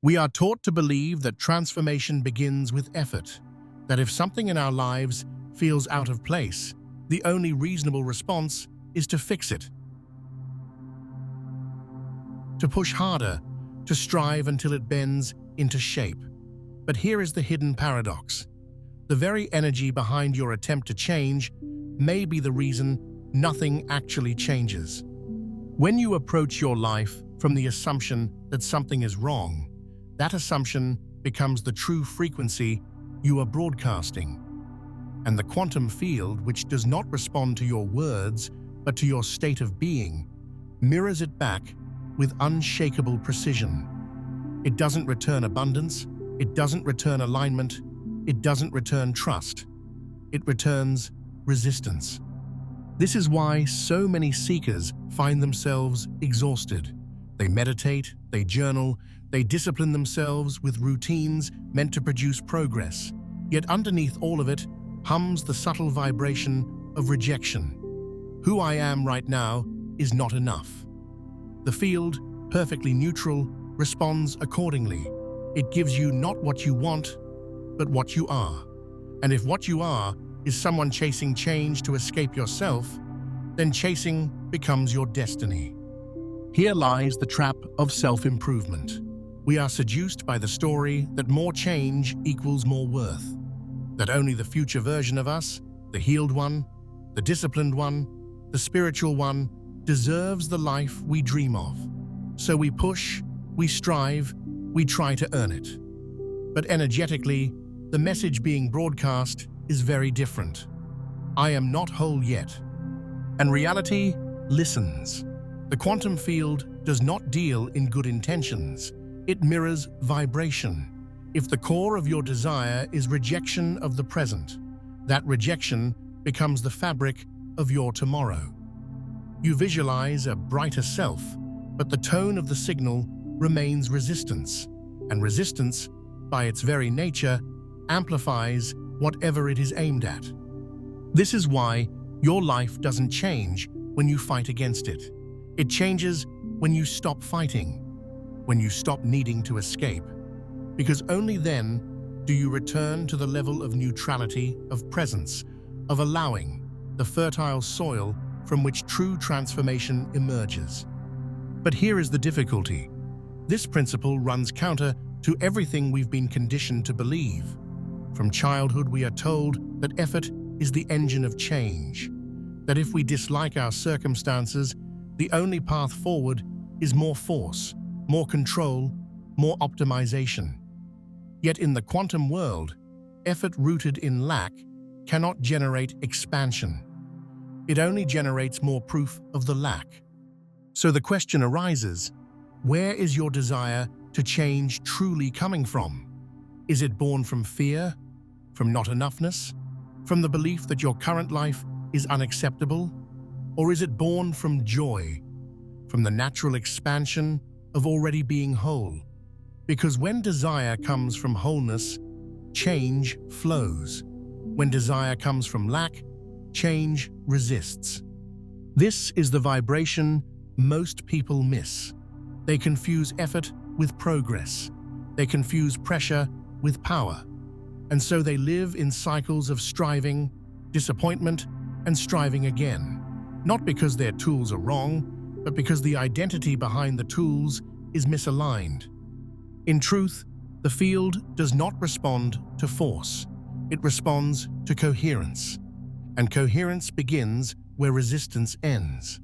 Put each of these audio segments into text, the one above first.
We are taught to believe that transformation begins with effort, that if something in our lives feels out of place, the only reasonable response is to fix it, to push harder, to strive until it bends into shape. But here is the hidden paradox. The very energy behind your attempt to change may be the reason nothing actually changes. When you approach your life from the assumption that something is wrong, that assumption becomes the true frequency you are broadcasting. And the quantum field, which does not respond to your words but to your state of being, mirrors it back with unshakable precision. It doesn't return abundance, it doesn't return alignment, it doesn't return trust. It returns resistance. This is why so many seekers find themselves exhausted. They meditate, they journal, they discipline themselves with routines meant to produce progress. Yet underneath all of it hums the subtle vibration of rejection. Who I am right now is not enough. The field, perfectly neutral, responds accordingly. It gives you not what you want, but what you are. And if what you are is someone chasing change to escape yourself, then chasing becomes your destiny. Here lies the trap of self-improvement. We are seduced by the story that more change equals more worth, that only the future version of us, the healed one, the disciplined one, the spiritual one, deserves the life we dream of. So we push, we strive, we try to earn it. But energetically, the message being broadcast is very different. I am not whole yet. And reality listens. The quantum field does not deal in good intentions. It mirrors vibration. If the core of your desire is rejection of the present, that rejection becomes the fabric of your tomorrow. You visualize a brighter self, but the tone of the signal remains resistance. And resistance, by its very nature, amplifies whatever it is aimed at. This is why your life doesn't change when you fight against it. It changes when you stop fighting, when you stop needing to escape, because only then do you return to the level of neutrality, of presence, of allowing the fertile soil from which true transformation emerges. But here is the difficulty. This principle runs counter to everything we've been conditioned to believe. From childhood, we are told that effort is the engine of change, that if we dislike our circumstances, the only path forward is more force, more control, more optimization. Yet in the quantum world, effort rooted in lack cannot generate expansion. It only generates more proof of the lack. So the question arises, where is your desire to change truly coming from? Is it born from fear, from not enoughness, from the belief that your current life is unacceptable? Or is it born from joy, from the natural expansion of already being whole? Because when desire comes from wholeness, change flows. When desire comes from lack, change resists. This is the vibration most people miss. They confuse effort with progress. They confuse pressure with power. And so they live in cycles of striving, disappointment, and striving again. Not because their tools are wrong, but because the identity behind the tools is misaligned. In truth, the field does not respond to force. It responds to coherence. And coherence begins where resistance ends.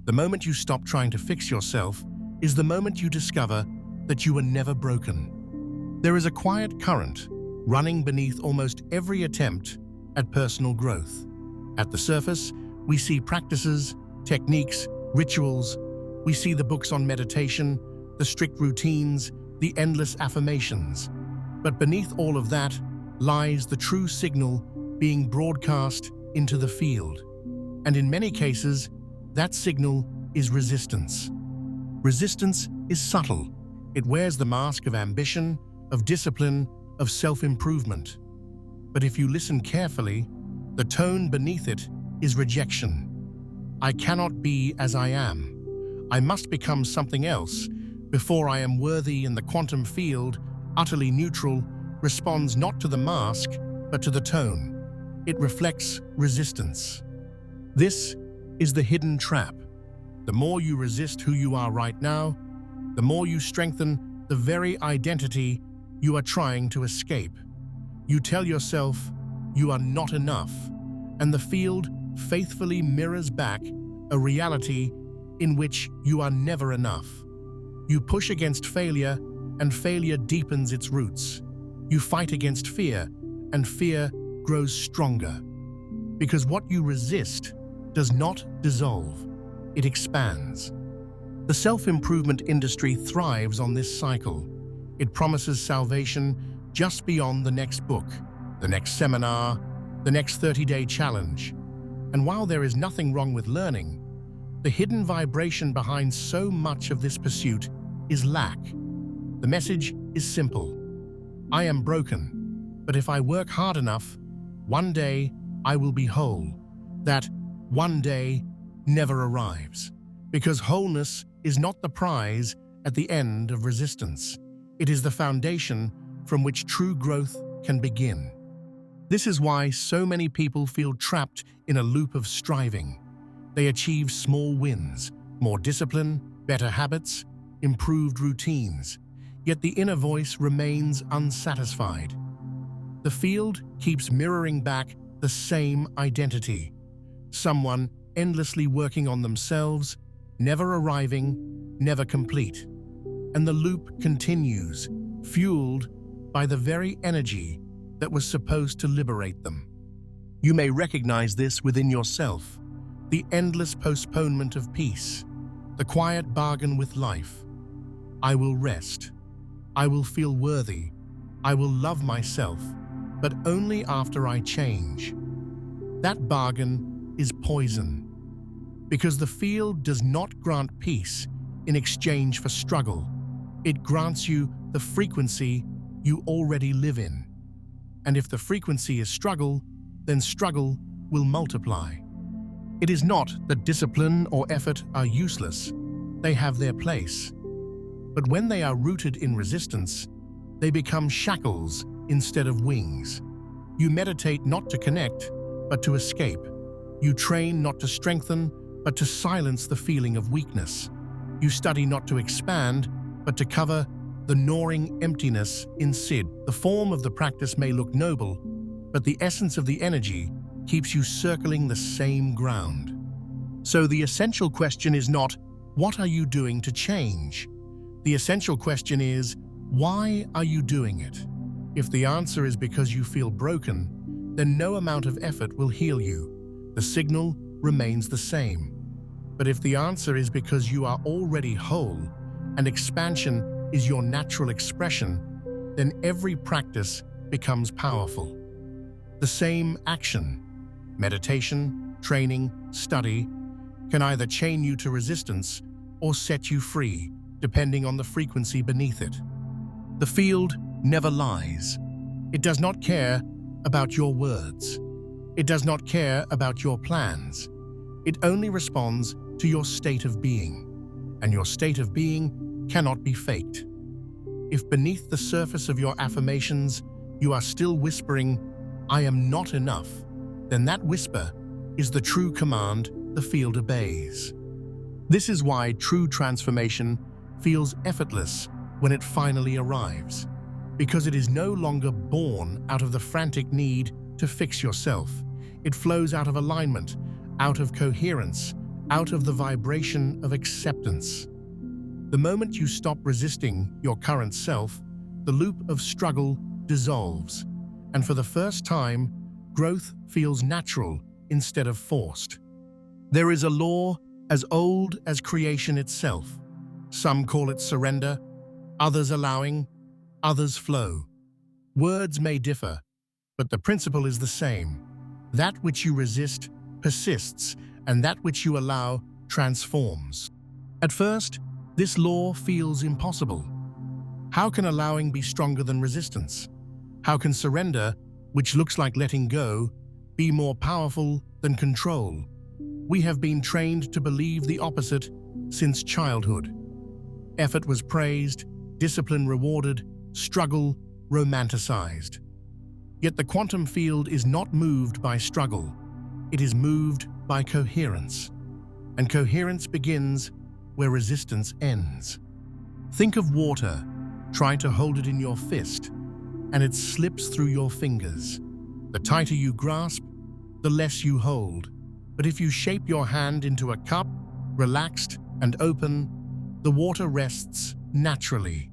The moment you stop trying to fix yourself is the moment you discover that you were never broken. There is a quiet current running beneath almost every attempt at personal growth. At the surface, we see practices, techniques, rituals. We see the books on meditation, the strict routines, the endless affirmations. But beneath all of that lies the true signal being broadcast into the field. And in many cases, that signal is resistance. Resistance is subtle. It wears the mask of ambition, of discipline, of self-improvement. But if you listen carefully, the tone beneath it is rejection. I cannot be as I am. I must become something else. Before I am worthy in the quantum field, utterly neutral, responds not to the mask, but to the tone. It reflects resistance. This is the hidden trap. The more you resist who you are right now, the more you strengthen the very identity you are trying to escape. You tell yourself you are not enough, and the field faithfully mirrors back a reality in which you are never enough. You push against failure, and failure deepens its roots. You fight against fear, and fear grows stronger. Because what you resist does not dissolve, it expands. The self-improvement industry thrives on this cycle. It promises salvation just beyond the next book, the next seminar, the next 30-day challenge. And while there is nothing wrong with learning, the hidden vibration behind so much of this pursuit is lack. The message is simple. I am broken, but if I work hard enough, one day I will be whole. That one day never arrives, because wholeness is not the prize at the end of resistance. It is the foundation from which true growth can begin. This is why so many people feel trapped in a loop of striving. They achieve small wins, more discipline, better habits, improved routines, yet the inner voice remains unsatisfied. The field keeps mirroring back the same identity. Someone endlessly working on themselves, never arriving, never complete. And the loop continues, fueled by the very energy that was supposed to liberate them. You may recognize this within yourself, the endless postponement of peace, the quiet bargain with life. I will rest. I will feel worthy. I will love myself, but only after I change. That bargain is poison, because the field does not grant peace in exchange for struggle. It grants you the frequency you already live in. And if the frequency is struggle, then struggle will multiply. It is not that discipline or effort are useless. They have their place. But when they are rooted in resistance, they become shackles instead of wings. You meditate not to connect, but to escape. You train not to strengthen, but to silence the feeling of weakness. You study not to expand, but to cover the gnawing emptiness inside. The form of the practice may look noble, but the essence of the energy keeps you circling the same ground. So the essential question is not, what are you doing to change? The essential question is, why are you doing it? If the answer is because you feel broken, then no amount of effort will heal you. The signal remains the same. But if the answer is because you are already whole and expansion is your natural expression, then every practice becomes powerful. The same action, meditation, training, study, can either chain you to resistance or set you free, depending on the frequency beneath it. The field never lies. It does not care about your words. It does not care about your plans. It only responds to your state of being, and your state of being cannot be faked. If beneath the surface of your affirmations you are still whispering, "I am not enough," then that whisper is the true command the field obeys. This is why true transformation feels effortless when it finally arrives, because it is no longer born out of the frantic need to fix yourself. It flows out of alignment, out of coherence, out of the vibration of acceptance. The moment you stop resisting your current self, the loop of struggle dissolves, and for the first time, growth feels natural instead of forced. There is a law as old as creation itself. Some call it surrender, others allowing, others flow. Words may differ, but the principle is the same. That which you resist persists, and that which you allow transforms. At first, this law feels impossible. How can allowing be stronger than resistance? How can surrender, which looks like letting go, be more powerful than control? We have been trained to believe the opposite since childhood. Effort was praised, discipline rewarded, struggle romanticized. Yet the quantum field is not moved by struggle. It is moved by coherence. And coherence begins where resistance ends. Think of water. Try to hold it in your fist, and it slips through your fingers. The tighter you grasp, the less you hold. But if you shape your hand into a cup, relaxed and open, the water rests naturally.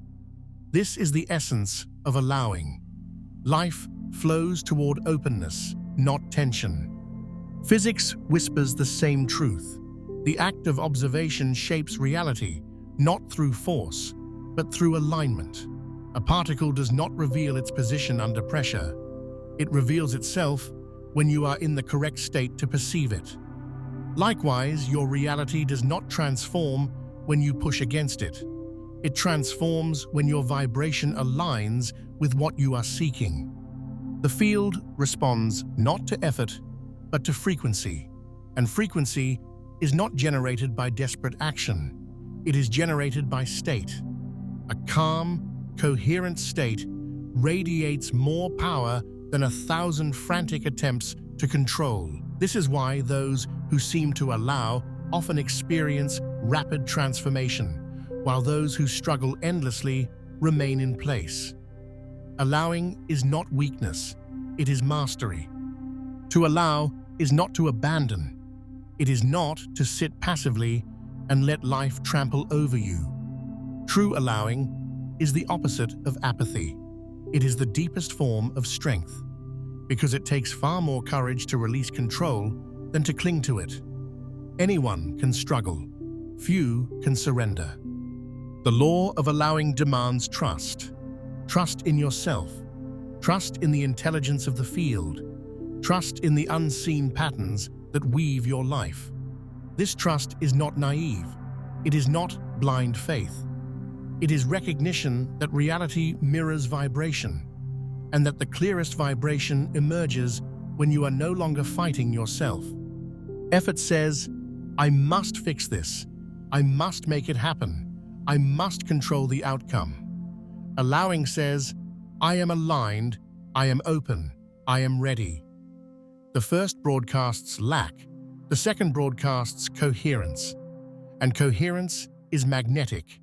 This is the essence of allowing. Life flows toward openness, not tension. Physics whispers the same truth. The act of observation shapes reality, not through force, but through alignment. A particle does not reveal its position under pressure. It reveals itself when you are in the correct state to perceive it. Likewise, your reality does not transform when you push against it. It transforms when your vibration aligns with what you are seeking. The field responds not to effort, but to frequency. And frequency is not generated by desperate action. It is generated by state. A calm, coherent state radiates more power than 1,000 frantic attempts to control. This is why those who seem to allow often experience rapid transformation, while those who struggle endlessly remain in place. Allowing is not weakness, it is mastery. To allow is not to abandon. It is not to sit passively and let life trample over you. True allowing is the opposite of apathy. It is the deepest form of strength, because it takes far more courage to release control than to cling to it. Anyone can struggle. Few can surrender. The law of allowing demands trust. Trust in yourself. Trust in the intelligence of the field. Trust in the unseen patterns that weave your life. This trust is not naive. It is not blind faith. It is recognition that reality mirrors vibration, and that the clearest vibration emerges when you are no longer fighting yourself. Effort says, I must fix this. I must make it happen. I must control the outcome. Allowing says, I am aligned, I am open, I am ready. The first broadcasts lack, the second broadcasts coherence. And coherence is magnetic.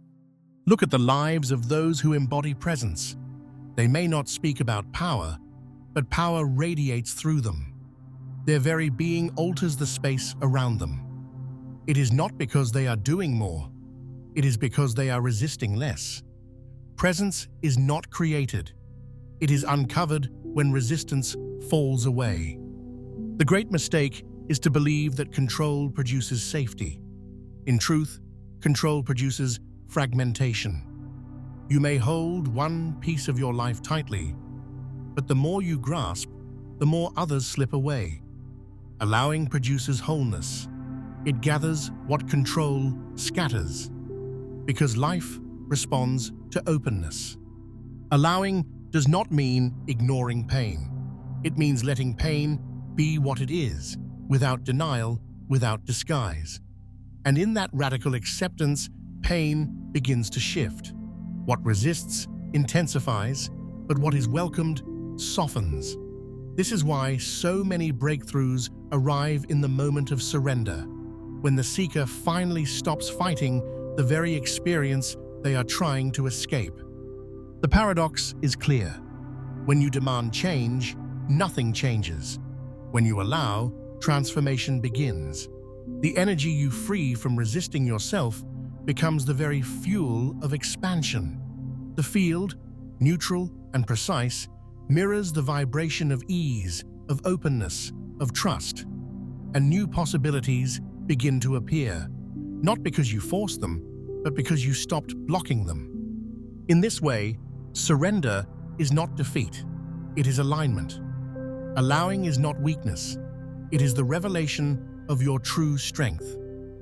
Look at the lives of those who embody presence. They may not speak about power, but power radiates through them. Their very being alters the space around them. It is not because they are doing more. It is because they are resisting less. Presence is not created. It is uncovered when resistance falls away. The great mistake is to believe that control produces safety. In truth, control produces fragmentation. You may hold one piece of your life tightly, but the more you grasp, the more others slip away. Allowing produces wholeness. It gathers what control scatters, because life responds to openness. Allowing does not mean ignoring pain. It means letting pain be what it is, without denial, without disguise. And in that radical acceptance, pain begins to shift. What resists intensifies, but what is welcomed softens. This is why so many breakthroughs arrive in the moment of surrender, when the seeker finally stops fighting the very experience they are trying to escape. The paradox is clear. When you demand change, nothing changes. When you allow, transformation begins. The energy you free from resisting yourself becomes the very fuel of expansion. The field, neutral and precise, mirrors the vibration of ease, of openness, of trust. And new possibilities begin to appear, not because you force them, but because you stopped blocking them. In this way, surrender is not defeat, it is alignment. Allowing is not weakness, it is the revelation of your true strength.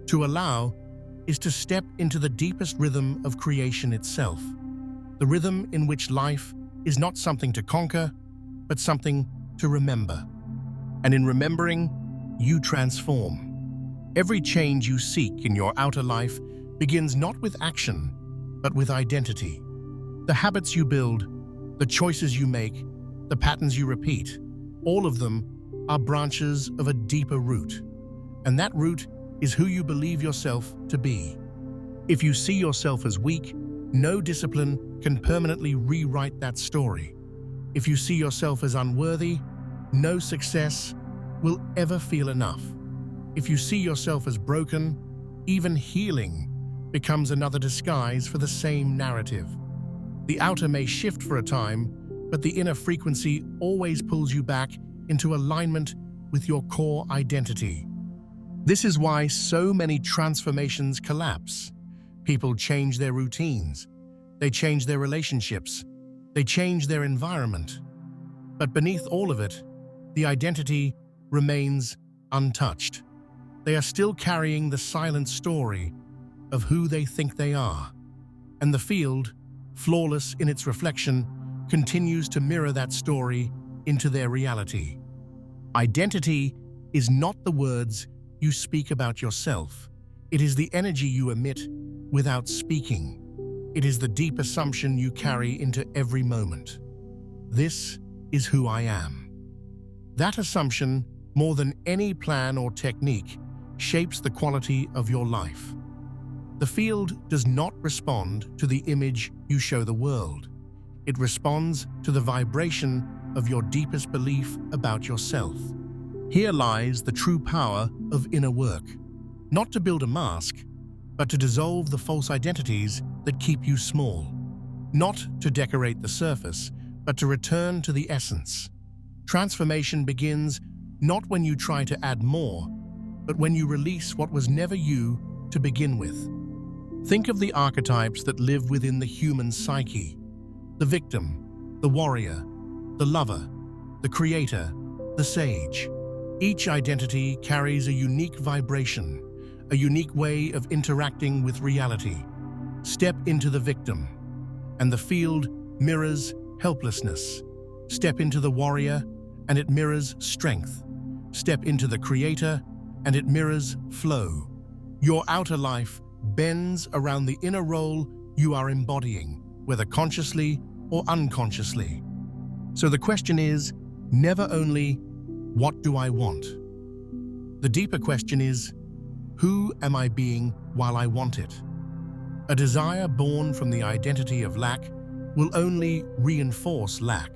To allow is to step into the deepest rhythm of creation itself, the rhythm in which life is not something to conquer, but something to remember. And in remembering, you transform. Every change you seek in your outer life begins not with action, but with identity. The habits you build, the choices you make, the patterns you repeat, all of them are branches of a deeper root. And that root is who you believe yourself to be. If you see yourself as weak, no discipline can permanently rewrite that story. If you see yourself as unworthy, no success will ever feel enough. If you see yourself as broken, even healing becomes another disguise for the same narrative. The outer may shift for a time, but the inner frequency always pulls you back into alignment with your core identity. This is why so many transformations collapse. People change their routines, they change their relationships, they change their environment. But beneath all of it, the identity remains untouched. They are still carrying the silent story of who they think they are. And the field, flawless in its reflection, continues to mirror that story into their reality. Identity is not the words you speak about yourself. It is the energy you emit without speaking. It is the deep assumption you carry into every moment. This is who I am. That assumption, more than any plan or technique, shapes the quality of your life. The field does not respond to the image you show the world. It responds to the vibration of your deepest belief about yourself. Here lies the true power of inner work. Not to build a mask, but to dissolve the false identities that keep you small. Not to decorate the surface, but to return to the essence. Transformation begins not when you try to add more, but when you release what was never you to begin with. Think of the archetypes that live within the human psyche: the victim, the warrior, the lover, the creator, the sage. Each identity carries a unique vibration, a unique way of interacting with reality. Step into the victim, and the field mirrors helplessness. Step into the warrior, and it mirrors strength. Step into the creator, and it mirrors flow. Your outer life bends around the inner role you are embodying, whether consciously or unconsciously. So the question is never only, what do I want? The deeper question is, who am I being while I want it? A desire born from the identity of lack will only reinforce lack.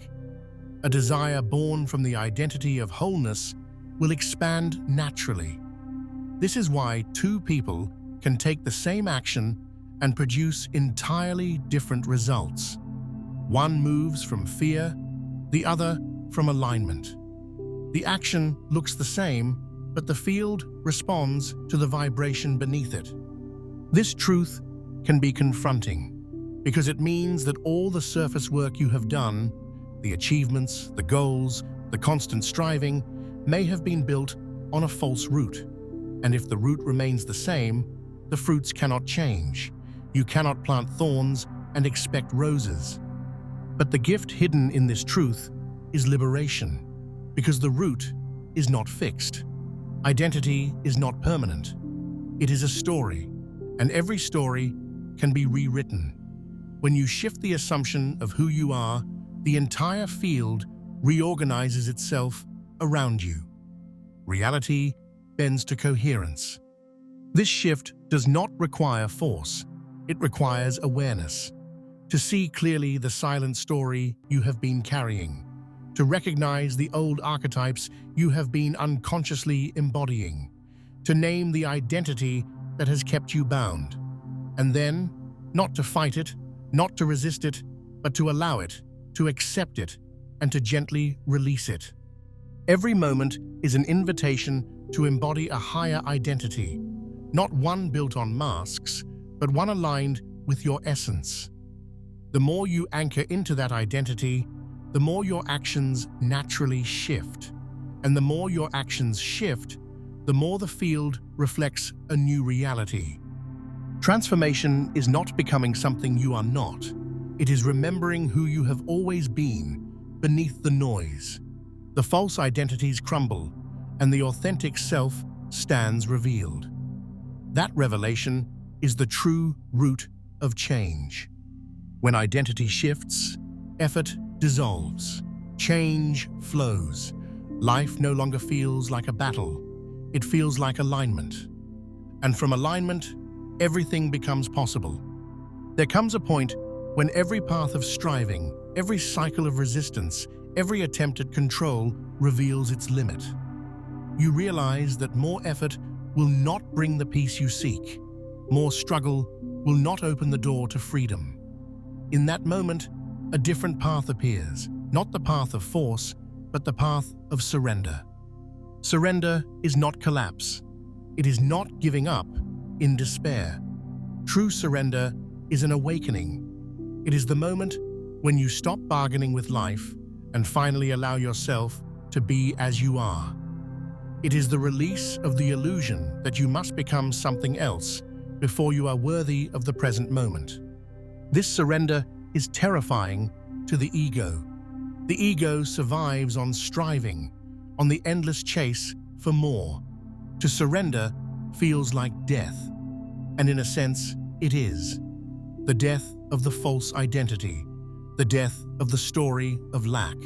A desire born from the identity of wholeness will expand naturally. This is why two people can take the same action and produce entirely different results. One moves from fear, the other from alignment. The action looks the same, but the field responds to the vibration beneath it. This truth can be confronting, because it means that all the surface work you have done, the achievements, the goals, the constant striving, may have been built on a false root. And if the root remains the same, the fruits cannot change. You cannot plant thorns and expect roses. But the gift hidden in this truth is liberation, because the root is not fixed. Identity is not permanent. It is a story, and every story can be rewritten. When you shift the assumption of who you are, the entire field reorganizes itself around you. Reality bends to coherence. This shift does not require force. It requires awareness. To see clearly the silent story you have been carrying. To recognize the old archetypes you have been unconsciously embodying. To name the identity that has kept you bound. And then, not to fight it, not to resist it, but to allow it, to accept it, and to gently release it. Every moment is an invitation to embody a higher identity, not one built on masks, but one aligned with your essence. The more you anchor into that identity, the more your actions naturally shift. And the more your actions shift, the more the field reflects a new reality. Transformation is not becoming something you are not. It is remembering who you have always been beneath the noise. The false identities crumble, and the authentic self stands revealed. That revelation is the true root of change. When identity shifts, effort dissolves. Change flows. Life no longer feels like a battle. It feels like alignment. And from alignment, everything becomes possible. There comes a point when every path of striving, every cycle of resistance, every attempt at control reveals its limit. You realize that more effort will not bring the peace you seek. More struggle will not open the door to freedom. In that moment, a different path appears, not the path of force, but the path of surrender. Surrender is not collapse. It is not giving up in despair. True surrender is an awakening. It is the moment when you stop bargaining with life and finally allow yourself to be as you are. It is the release of the illusion that you must become something else before you are worthy of the present moment. This surrender is terrifying to the ego. The ego survives on striving, on the endless chase for more. To surrender feels like death, and in a sense, it is. The death of the false identity, the death of the story of lack.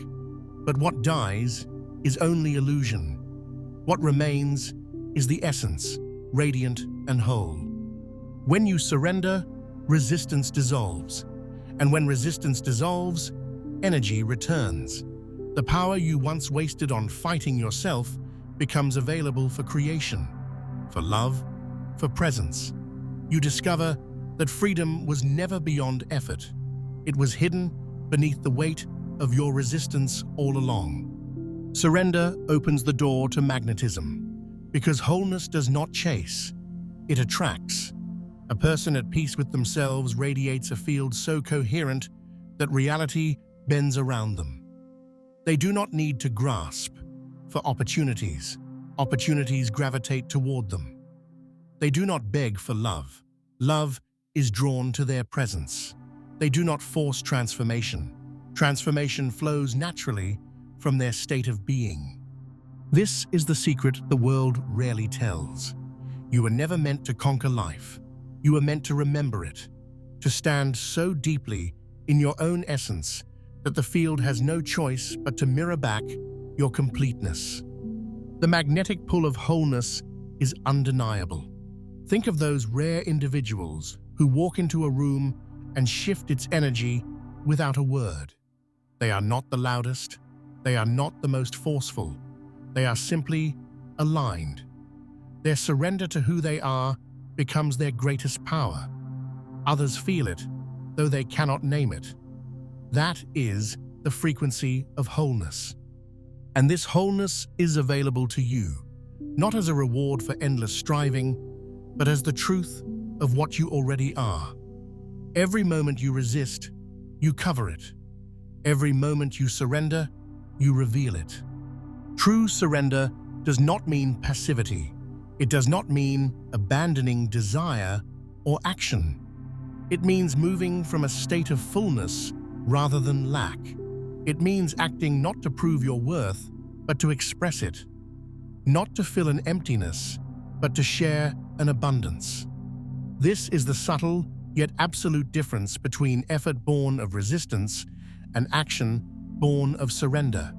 But what dies is only illusion. What remains is the essence, radiant and whole. When you surrender, resistance dissolves. And when resistance dissolves, energy returns. The power you once wasted on fighting yourself becomes available for creation, for love, for presence. You discover that freedom was never beyond effort. It was hidden beneath the weight of your resistance all along. Surrender opens the door to magnetism, because wholeness does not chase, it attracts. A person at peace with themselves radiates a field so coherent that reality bends around them. They do not need to grasp for opportunities. Opportunities gravitate toward them. They do not beg for love. Love is drawn to their presence. They do not force transformation. Transformation flows naturally from their state of being. This is the secret the world rarely tells. You were never meant to conquer life. You were meant to remember it, to stand so deeply in your own essence that the field has no choice but to mirror back your completeness. The magnetic pull of wholeness is undeniable. Think of those rare individuals who walk into a room and shift its energy without a word. They are not the loudest. They are not the most forceful. They are simply aligned. Their surrender to who they are becomes their greatest power. Others feel it, though they cannot name it. That is the frequency of wholeness. And this wholeness is available to you, not as a reward for endless striving, but as the truth of what you already are. Every moment you resist, you cover it. Every moment you surrender, you reveal it. True surrender does not mean passivity. It does not mean abandoning desire or action. It means moving from a state of fullness rather than lack. It means acting not to prove your worth, but to express it. Not to fill an emptiness, but to share an abundance. This is the subtle yet absolute difference between effort born of resistance and action born of surrender.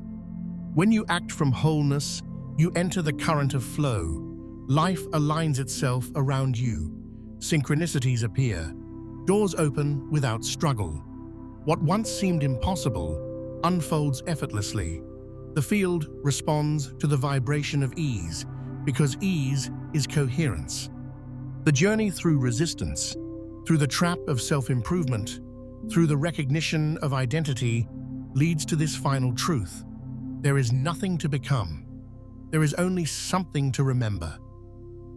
When you act from wholeness, you enter the current of flow. Life aligns itself around you. Synchronicities appear. Doors open without struggle. What once seemed impossible unfolds effortlessly. The field responds to the vibration of ease, because ease is coherence. The journey through resistance, through the trap of self-improvement, through the recognition of identity, leads to this final truth. There is nothing to become. There is only something to remember.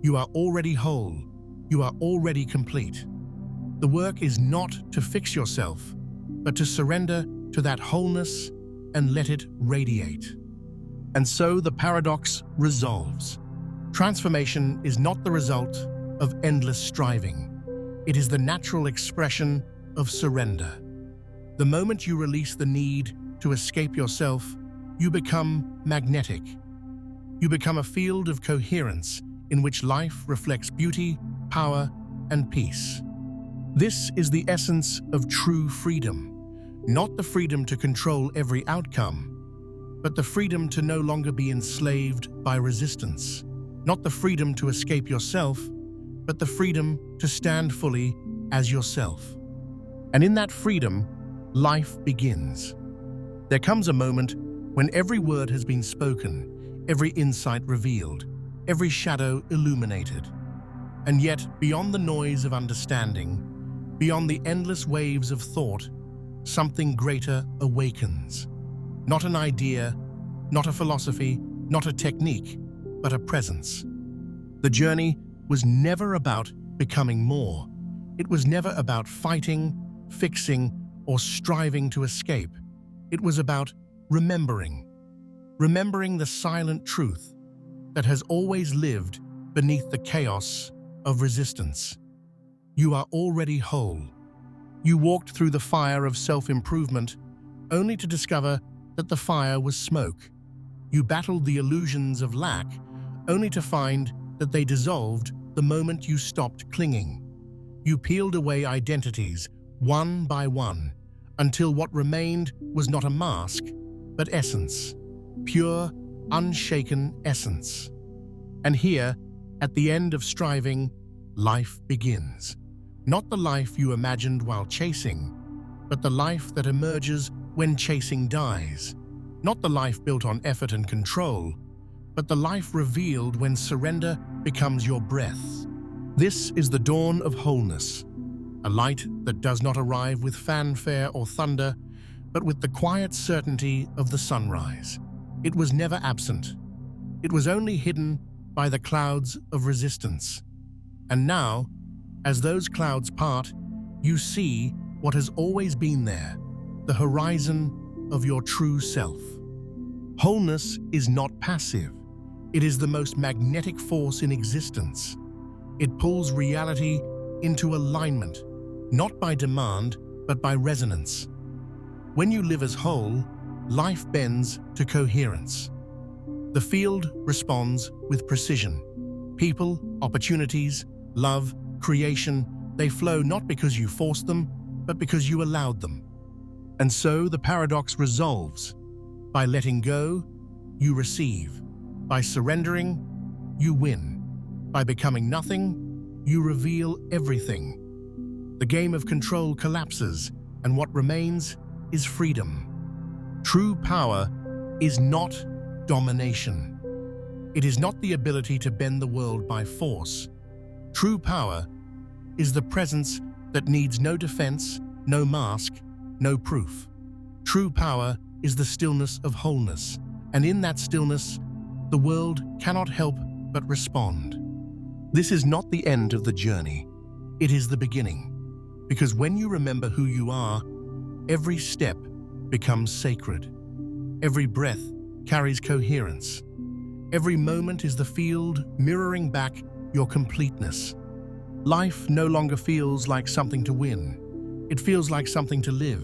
You are already whole. You are already complete. The work is not to fix yourself, but to surrender to that wholeness and let it radiate. And so the paradox resolves. Transformation is not the result of endless striving. It is the natural expression of surrender. The moment you release the need to escape yourself, you become magnetic. You become a field of coherence in which life reflects beauty, power, and peace. This is the essence of true freedom, not the freedom to control every outcome, but the freedom to no longer be enslaved by resistance, not the freedom to escape yourself, but the freedom to stand fully as yourself. And in that freedom, life begins. There comes a moment when every word has been spoken, every insight revealed, every shadow illuminated. And yet, beyond the noise of understanding, beyond the endless waves of thought, something greater awakens. Not an idea, not a philosophy, not a technique, but a presence. The journey was never about becoming more. It was never about fighting, fixing, or striving to escape. It was about remembering the silent truth that has always lived beneath the chaos of resistance. You are already whole. You walked through the fire of self-improvement only to discover that the fire was smoke. You battled the illusions of lack only to find that they dissolved the moment you stopped clinging. You peeled away identities one by one until what remained was not a mask, but essence, pure, unshaken essence. And here, at the end of striving, life begins. Not the life you imagined while chasing, but the life that emerges when chasing dies. Not the life built on effort and control, but the life revealed when surrender becomes your breath. This is the dawn of wholeness, a light that does not arrive with fanfare or thunder, but with the quiet certainty of the sunrise. It was never absent. It was only hidden by the clouds of resistance. And now, as those clouds part, you see what has always been there, the horizon of your true self. Wholeness is not passive. It is the most magnetic force in existence. It pulls reality into alignment, not by demand, but by resonance. When you live as whole, life bends to coherence. The field responds with precision. People, opportunities, love, creation, they flow not because you forced them, but because you allowed them. And so the paradox resolves. By letting go, you receive. By surrendering, you win. By becoming nothing, you reveal everything. The game of control collapses, and what remains is freedom. True power is not domination. It is not the ability to bend the world by force. True power is the presence that needs no defense, no mask, no proof. True power is the stillness of wholeness, and in that stillness, the world cannot help but respond. This is not the end of the journey. It is the beginning. Because when you remember who you are, every step becomes sacred. Every breath carries coherence. Every moment is the field mirroring back your completeness. Life no longer feels like something to win. It feels like something to live,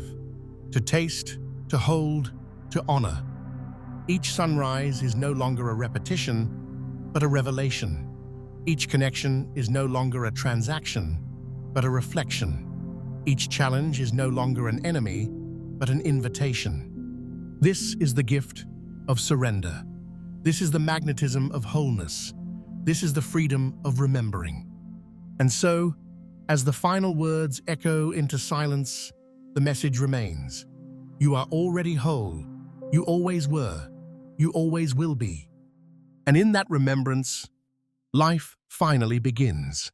to taste, to hold, to honor. Each sunrise is no longer a repetition, but a revelation. Each connection is no longer a transaction, but a reflection. Each challenge is no longer an enemy, but an invitation. This is the gift of surrender. This is the magnetism of wholeness. This is the freedom of remembering. And so, as the final words echo into silence, the message remains. You are already whole. You always were. You always will be. And in that remembrance, life finally begins.